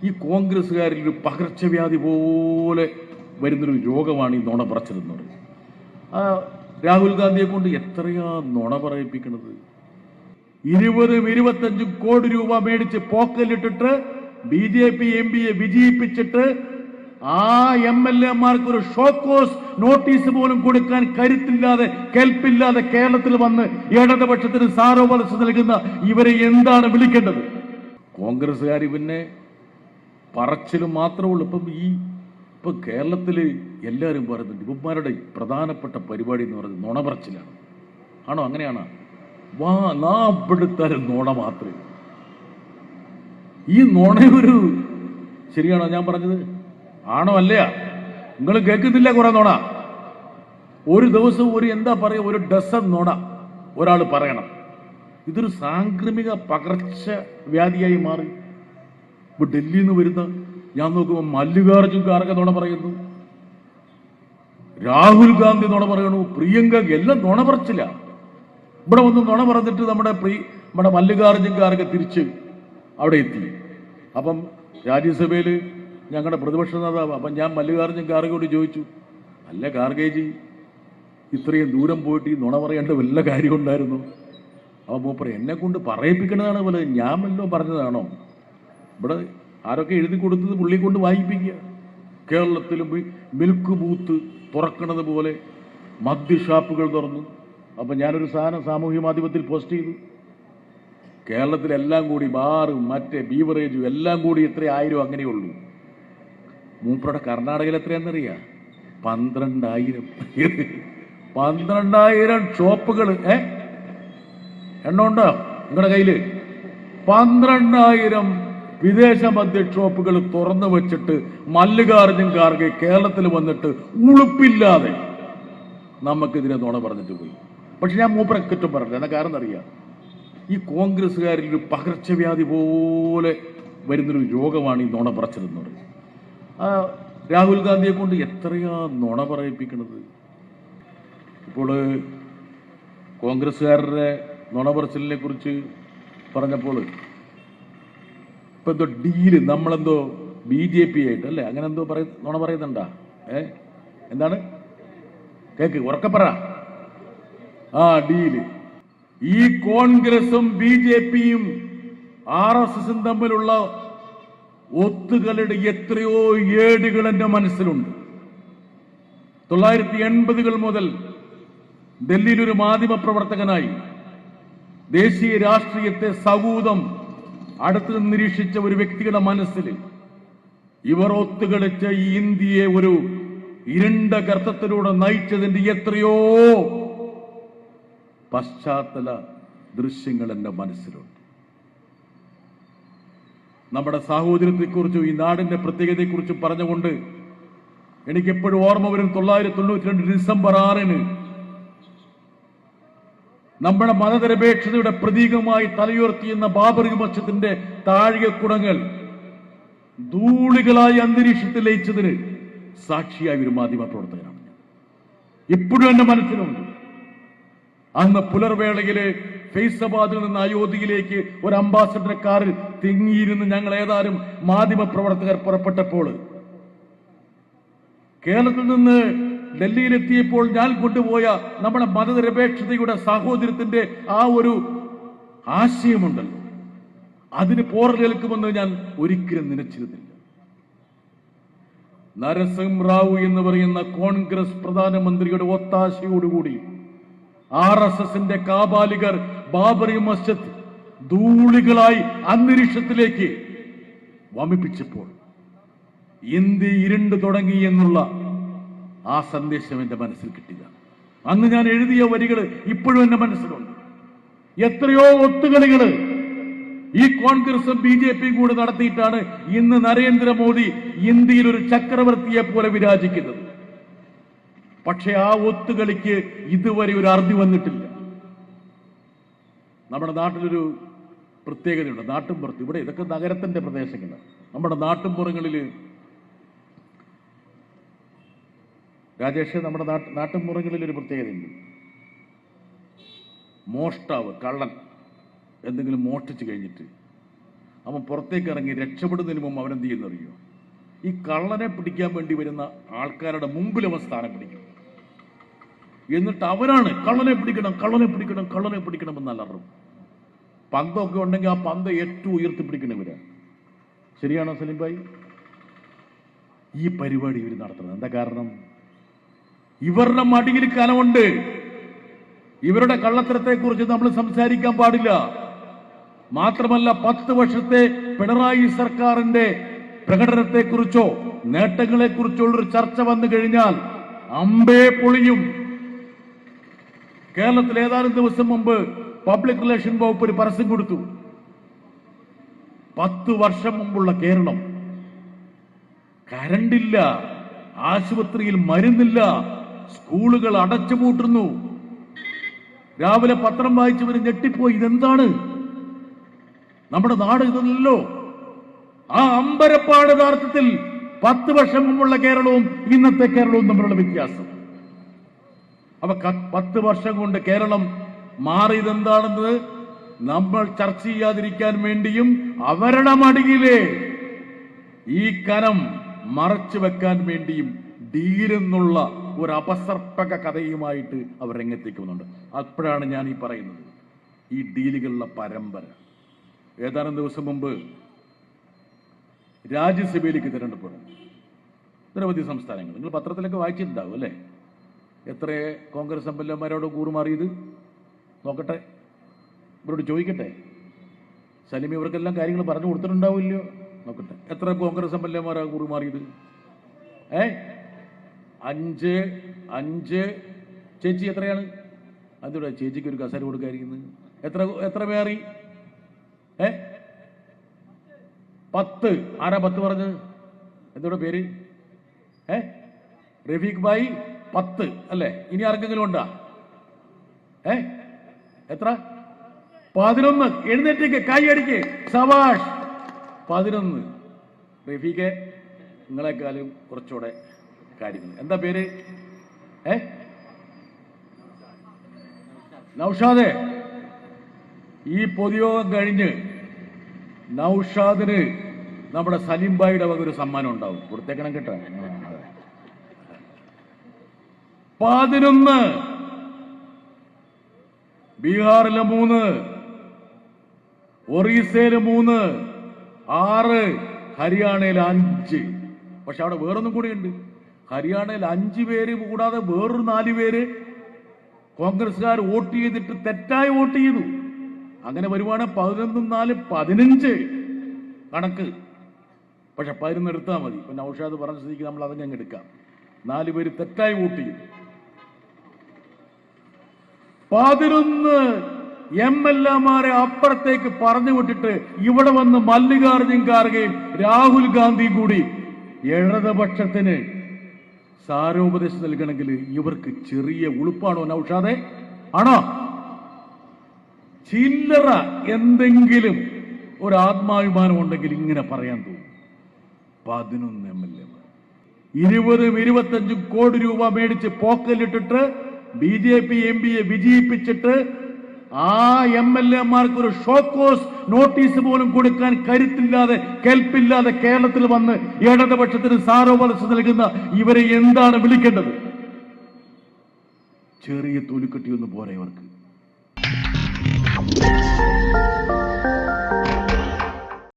ഈ കോൺഗ്രസ്സുകാരിൽ ഒരു പകർച്ചവ്യാധി പോലെ വരുന്നൊരു രോഗമാണ് ഈ നുണ പറച്ചിലെന്ന് പറയും. രാഹുൽ ഗാന്ധിയെ കൊണ്ട് എത്രയാ നുണ പറയിപ്പിക്കുന്നത്. 20-25 കോടി രൂപ മേടിച്ച് പോക്കലിട്ടിട്ട് BJP MP വിജയിപ്പിച്ചിട്ട് ആ MLA-മാർക്ക് ഒരു ഷോക്കോസ് നോട്ടീസ് പോലും കൊടുക്കാൻ കരുത്തില്ലാതെ കെൽപ്പില്ലാതെ കേരളത്തിൽ വന്ന് ഇടതുപക്ഷത്തിന് സാരോപലസ് നൽകുന്ന ഇവരെ എന്താണ് വിളിക്കേണ്ടത്? കോൺഗ്രസ്സുകാർ പിന്നെ പറച്ചിലും മാത്രമേ ഉള്ളൂ. ഇപ്പൊ കേരളത്തിൽ എല്ലാവരും പറയുന്നുണ്ട് ഇവന്മാരുടെ പ്രധാനപ്പെട്ട പരിപാടി എന്ന് പറയുന്നത് നുണ പറച്ചിലാണ്. ആണോ? അങ്ങനെയാണോ? നാപ്പെടുത്താലും നുണ മാത്രമേ. ഈ നുണയൊരു ശരിയാണോ ഞാൻ പറഞ്ഞത്? ആണോ അല്ലയാ? നിങ്ങൾ കേൾക്കുന്നില്ല കുറെ നുണ. ഒരു ദിവസം എന്താ പറയുക, ഒരു ഡസൻ നുണ ഒരാൾ പറയണം. ഇതൊരു സാംക്രമിക പകർച്ച വ്യാധിയായി മാറി. ഇപ്പൊ ഡൽഹിയിൽ നിന്ന് വരുന്ന ഞാൻ നോക്കുമ്പോൾ മല്ലികാർജുൻ ഖാർഗെ നുണ പറയുന്നു, രാഹുൽ ഗാന്ധി നുണ പറയണു, പ്രിയങ്ക എല്ലാം നുണ പറച്ചില്ല. ഇവിടെ ഒന്ന് നുണ പറഞ്ഞിട്ട് നമ്മുടെ മല്ലികാർജുൻ ഖാർഗെ തിരിച്ച് അവിടെ എത്തി. അപ്പം രാജ്യസഭയിൽ ഞങ്ങളുടെ പ്രതിപക്ഷ നേതാവ്, അപ്പം ഞാൻ മല്ലികാർജുൻ ഖാർഗെയോട് ചോദിച്ചു, അല്ല ഖാർഗെജി, ഇത്രയും ദൂരം പോയിട്ട് ഈ നുണ പറയേണ്ട വല്ല കാര്യം ഉണ്ടായിരുന്നു? അപ്പം മൂപ്പറ എന്നെ കൊണ്ട് പറയിപ്പിക്കുന്നതാണ് പോലെ, ഞാൻ വല്ലതും പറഞ്ഞതാണോ? ഇവിടെ ആരൊക്കെ എഴുതി കൊടുത്തത് പുള്ളി കൊണ്ട് വായിപ്പിക്കുക. കേരളത്തിലും മിൽക്ക് ബൂത്ത് തുറക്കുന്നത് പോലെ മദ്യഷാപ്പുകൾ തുറന്നു. അപ്പം ഞാനൊരു സാധനം സാമൂഹ്യ മാധ്യമത്തിൽ പോസ്റ്റ് ചെയ്തു. കേരളത്തിലെല്ലാം കൂടി ബാറും മറ്റേ ബീവറേജും എല്ലാം കൂടി എത്ര 1000 അങ്ങനെയുള്ളൂ. മൂപ്പറുടെ കർണാടകയിൽ എത്രയാണെന്നറിയാം? 12,000. 12,000 ഷോപ്പുകൾ. എണ്ണമുണ്ടോ നിങ്ങളുടെ കയ്യില്? 12,000 വിദേശ മദ്യ ഷോപ്പുകൾ തുറന്നു വെച്ചിട്ട് മല്ലികാർജുൻ ഖാർഗെ കേരളത്തിൽ വന്നിട്ട് ഉളുപ്പില്ലാതെ നമുക്കെതിരെ നുണ പറഞ്ഞിട്ട് പോയി. പക്ഷെ ഞാൻ മൂപ്പരെ കുറ്റം പറഞ്ഞില്ല. എന്നാ കാരണം അറിയാം, ഈ കോൺഗ്രസ്സുകാരിൽ ഒരു പകർച്ചവ്യാധി പോലെ വരുന്നൊരു രോഗമാണ് ഈ നുണ പറച്ചിലെന്ന് പറയും. രാഹുൽ ഗാന്ധിയെ കൊണ്ട് എത്രയാ നുണ പറയിപ്പിക്കുന്നത്. ഇപ്പോൾ കോൺഗ്രസ്സുകാരുടെ നുണ പറച്ചിലിനെ കുറിച്ച് പറഞ്ഞപ്പോൾ ഇപ്പൊ എന്തോ ഡീല്, നമ്മളെന്തോ BJP ആയിട്ട് അല്ലേ അങ്ങനെ എന്തോ നുണ പറയുന്നുണ്ടാ? എന്താണ്? കേക്ക് ഉറക്കെ പറ. ഡീല്. ഈ കോൺഗ്രസും BJPയും RSSും തമ്മിലുള്ള ഒത്തുകളുടെ എത്രയോ ഏടുകൾ എന്റെ മനസ്സിലുണ്ട്. 1980-കൾ മുതൽ ഡൽഹിയിൽ ഒരു മാധ്യമ പ്രവർത്തകനായി ദേശീയ രാഷ്ട്രീയത്തെ സൗഹൃദം അടുത്ത് നിരീക്ഷിച്ച ഒരു വ്യക്തിയുടെ മനസ്സിൽ ഇവർ ഒത്തുകളിച്ച് ഈ ഇന്ത്യയെ ഒരു ഇരുണ്ട ഗർത്തത്തിലൂടെ നയിച്ചതിന്റെ എത്രയോ പശ്ചാത്തല ദൃശ്യങ്ങൾ എന്റെ മനസ്സിലുണ്ട്. നമ്മുടെ സാഹോദര്യത്തെക്കുറിച്ചും ഈ നാടിന്റെ പ്രത്യേകതയെക്കുറിച്ചും പറഞ്ഞുകൊണ്ട് എനിക്കെപ്പോഴും ഓർമ്മ വരും 1992 ഡിസംബർ 6-ന് നമ്മുടെ മതനിരപേക്ഷതയുടെ പ്രതീകമായി തലയുയർത്തിയെന്ന ബാബറി മസ്ജിദിന്റെ താഴികക്കുടങ്ങൾ ധൂളികളായി അന്തരീക്ഷത്തിൽ ലയിച്ചതിന് സാക്ഷിയായ ഒരു മാധ്യമ പ്രവർത്തകനാണ് ഞാൻ. ഇപ്പോഴും എന്റെ മനസ്സിലുണ്ട്. അന്ന് പുലർവേളയിലെ ഫൈസാബാദിൽ നിന്ന് അയോധ്യയിലേക്ക് ഒരു അംബാസഡർ കാറിൽ തിങ്ങിയിരുന്ന് ഞങ്ങൾ ഏതാനും മാധ്യമ പ്രവർത്തകർ പുറപ്പെട്ടപ്പോൾ കേരളത്തിൽ നിന്ന് ഡൽഹിയിലെത്തിയപ്പോൾ ഞാൻ കൊണ്ടുപോയ നമ്മുടെ മതനിരപേക്ഷതയുടെ സാഹോദര്യത്തിന്റെ ആ ഒരു ആശയമുണ്ടല്ലോ, അതിന് പോറലേൽക്കുമെന്ന് ഞാൻ ഒരിക്കലും നനച്ചിരുന്നില്ല. നരസിംഹറാവു എന്ന് പറയുന്ന കോൺഗ്രസ് പ്രധാനമന്ത്രിയുടെ ഒത്താശയോടുകൂടി RSSന്റെ കാബാലികർ ബാബറി മസ്ജിദ് ധൂളികളായി അന്തരീക്ഷത്തിലേക്ക് വമിപ്പിച്ചപ്പോൾ ഇന്ത്യ ഇരുണ്ടു തുടങ്ങി എന്നുള്ള ആ സന്ദേശം എന്റെ മനസ്സിൽ കിട്ടില്ല. അന്ന് ഞാൻ എഴുതിയ വരികൾ ഇപ്പോഴും എന്റെ മനസ്സിലുണ്ട്. എത്രയോ ഒത്തുകളികള് ഈ കോൺഗ്രസും BJPയും കൂടെ നടത്തിയിട്ടാണ് ഇന്ന് നരേന്ദ്രമോദി ഇന്ത്യയിൽ ഒരു ചക്രവർത്തിയെ പോലെ വിരാജിക്കുന്നത്. പക്ഷെ ആ ഒത്തുകളിക്ക് ഇതുവരെ ഒരു അറുതി വന്നിട്ടില്ല. നമ്മുടെ നാട്ടിലൊരു പ്രത്യേകതയുണ്ട്. നാട്ടിൻപുറത്ത്, ഇവിടെ ഇതൊക്കെ നഗരത്തിന്റെ പ്രദേശങ്ങളാണ്. നമ്മുടെ നാട്ടിൻപുറങ്ങളിൽ രാജേഷ്, നമ്മുടെ നാട്ടിൻപുറങ്ങളിൽ ഒരു പ്രത്യേകതയുണ്ട്. മോഷ്ടാവ്, കള്ളൻ എന്തെങ്കിലും മോഷ്ടിച്ചു കഴിഞ്ഞിട്ട് അവൻ പുറത്തേക്ക് ഇറങ്ങി രക്ഷപ്പെടുന്നതിന് മുമ്പ് അവനെന്ത് ചെയ്യുന്നറിയോ? ഈ കള്ളനെ പിടിക്കാൻ വേണ്ടി വരുന്ന ആൾക്കാരുടെ മുമ്പിൽ അവൻ സ്ഥാനം പിടിക്കും. എന്നിട്ട് അവരാണ് കള്ളനെ പിടിക്കണം, കള്ളനെ പിടിക്കണം, കള്ളനെ പിടിക്കണം എന്ന് അലറും. പന്തൊക്കെ ഉണ്ടെങ്കിൽ ആ പന്ത് ഏറ്റവും ഉയർത്തി പിടിക്കണവരാ. ശരിയാണോ സലീം ഭായി? ഈ പരിപാടി ഇവർ നടത്തുന്നത് എന്താ കാരണം? ഇവരുടെ മടിയിൽ കനമുണ്ട്. ഇവരുടെ കള്ളത്തരത്തെ കുറിച്ച് നമ്മൾ സംസാരിക്കാൻ പാടില്ല. മാത്രമല്ല 10 വർഷത്തെ പിണറായി സർക്കാരിന്റെ പ്രകടനത്തെക്കുറിച്ചോ നേട്ടങ്ങളെക്കുറിച്ചോ ഉള്ളൊരു ചർച്ച വന്നു കഴിഞ്ഞാൽ അമ്പേ പൊളിയും. കേരളത്തിൽ ഏതാനും ദിവസം മുമ്പ് പബ്ലിക് റിലേഷൻ വകുപ്പ് ഒരു പരസ്യം കൊടുത്തു. 10 വർഷം മുമ്പുള്ള കേരളം. കരണ്ടില്ല, ആശുപത്രിയിൽ മരുന്നില്ല, സ്കൂളുകൾ അടച്ചുപൂട്ടുന്നു. രാവിലെ പത്രം വായിച്ചവർ ഞെട്ടിപ്പോയി. ഇതെന്താണ്? നമ്മുടെ നാട് ഇതല്ലോ. ആ അമ്പരപ്പാട് യഥാർത്ഥത്തിൽ 10 വർഷം മുമ്പുള്ള കേരളവും ഇന്നത്തെ കേരളവും തമ്മിലുള്ള വ്യത്യാസം. അപ്പൊ 10 വർഷം കൊണ്ട് കേരളം മാറിയതെന്താണെന്ന് നമ്മൾ ചർച്ച ചെയ്യാതിരിക്കാൻ വേണ്ടിയും അവരുടെ മടിയിലെ ഈ കനം മറച്ചു വെക്കാൻ വേണ്ടിയും ഡീലെന്നുള്ള ഒരു അപസർപ്പക കഥയുമായിട്ട് അവർ രംഗത്തേക്കുന്നുണ്ട്. അപ്പോഴാണ് ഞാൻ ഈ പറയുന്നത്, ഈ ഡീലുകളുടെ പരമ്പര. ഏതാനും ദിവസം മുമ്പ് രാജ്യസഭയിലേക്ക് തിരഞ്ഞെടുപ്പ്. നിരവധി സംസ്ഥാനങ്ങൾ, നിങ്ങൾ പത്രത്തിലൊക്കെ വായിച്ചിട്ടുണ്ടാവും അല്ലേ? എത്ര കോൺഗ്രസ് എംഎൽഎമാരോട് കൂറുമാറിയത് നോക്കട്ടെ, ഇവരോട് ചോദിക്കട്ടെ. സലിം ഇവർക്കെല്ലാം കാര്യങ്ങൾ പറഞ്ഞു കൊടുത്തിട്ടുണ്ടാവില്ലയോ? നോക്കട്ടെ, എത്ര കോൺഗ്രസ് എംഎൽഎമാരാണ് കൂറുമാറിയത്? 5 ചേച്ചി എത്രയാണ്? അതിവിടെ ചേച്ചിക്ക് ഒരു കസേര കൊടുക്കാതിരിക്കുന്നത്. എത്ര പേറി? 10. ആരാ 10 പറഞ്ഞത്? എന്തോടെ പേര്? റഫീഖ് ഭായി 10 അല്ലേ? ഇനി ആർക്കെങ്കിലും ഉണ്ടാ? എത്ര? 11. എഴുന്നേറ്റേക്ക്, കൈ അടിക്ക്, സവാഷ്. 11. റഫീഖെ, നിങ്ങളെക്കാളും കുറച്ചുകൂടെ കാര്യങ്ങൾ. എന്താ പേര്? നൗഷാദ്. ഈ പൊതുയോഗം കഴിഞ്ഞ് നൗഷാദിന് നമ്മുടെ സലീം ഭായിയുടെ വക ഒരു സമ്മാനം ഉണ്ടാവും, കൊടുത്തേക്കണം കേട്ടോ. 11. ബീഹാറിലെ 3, ഒറീസയില് 3, 6, ഹരിയാനയിൽ 5. പക്ഷെ അവിടെ വേറൊന്നും കൂടിയുണ്ട്. ഹരിയാനയിൽ 5 പേര് കൂടാതെ വേറൊരു 4 പേര് കോൺഗ്രസ്സുകാർ വോട്ട് ചെയ്തിട്ട് തെറ്റായി വോട്ട് ചെയ്തു. അങ്ങനെ വരുവാണെങ്കിൽ 11, 4, 15 കണക്ക്. പക്ഷെ 11 എടുത്താൽ മതി. ഇപ്പൊ നൗഷാദ് പറഞ്ഞ സ്ഥിതിക്ക് നമ്മൾ അതങ്ങ് എടുക്കാം. 4 പേര് തെറ്റായി വോട്ട് ചെയ്തു. 11 എംഎൽഎമാരെ അപ്പുറത്തേക്ക് പറഞ്ഞു വിട്ടിട്ട് ഇവിടെ വന്ന് മല്ലികാർജുൻ ഖാർഗെയും രാഹുൽ ഗാന്ധിയും കൂടി ഇടതുപക്ഷത്തിന് സാരോപദേശം നൽകണമെങ്കിൽ ഇവർക്ക് ചെറിയ ഉളുപ്പാണോ നൗഷാദെ? ആണോ? ചില്ലറ എന്തെങ്കിലും ഒരു ആത്മാഭിമാനം ഉണ്ടെങ്കിൽ ഇങ്ങനെ പറയാൻ തോന്നും. 11 എംഎൽഎമാർ 20-25 കോടി രൂപ മേടിച്ച് പോക്കലിട്ടിട്ട് BJP എംപിയെ വിജയിപ്പിച്ചിട്ട് ആ എംഎൽഎമാർക്ക് ഒരു ഷോക്കോസ് നോട്ടീസ് പോലും കൊടുക്കാൻ കരുത്തില്ലാതെ, കെൽപ്പില്ലാതെ കേരളത്തിൽ വന്ന് ഇടതുപക്ഷത്തിന് സാരോപദേശം നൽകുന്ന ഇവരെ എന്താണ് വിളിക്കേണ്ടത്? ചെറിയ തൊലിക്കെട്ടിയൊന്നും പോരെ ഇവർക്ക്.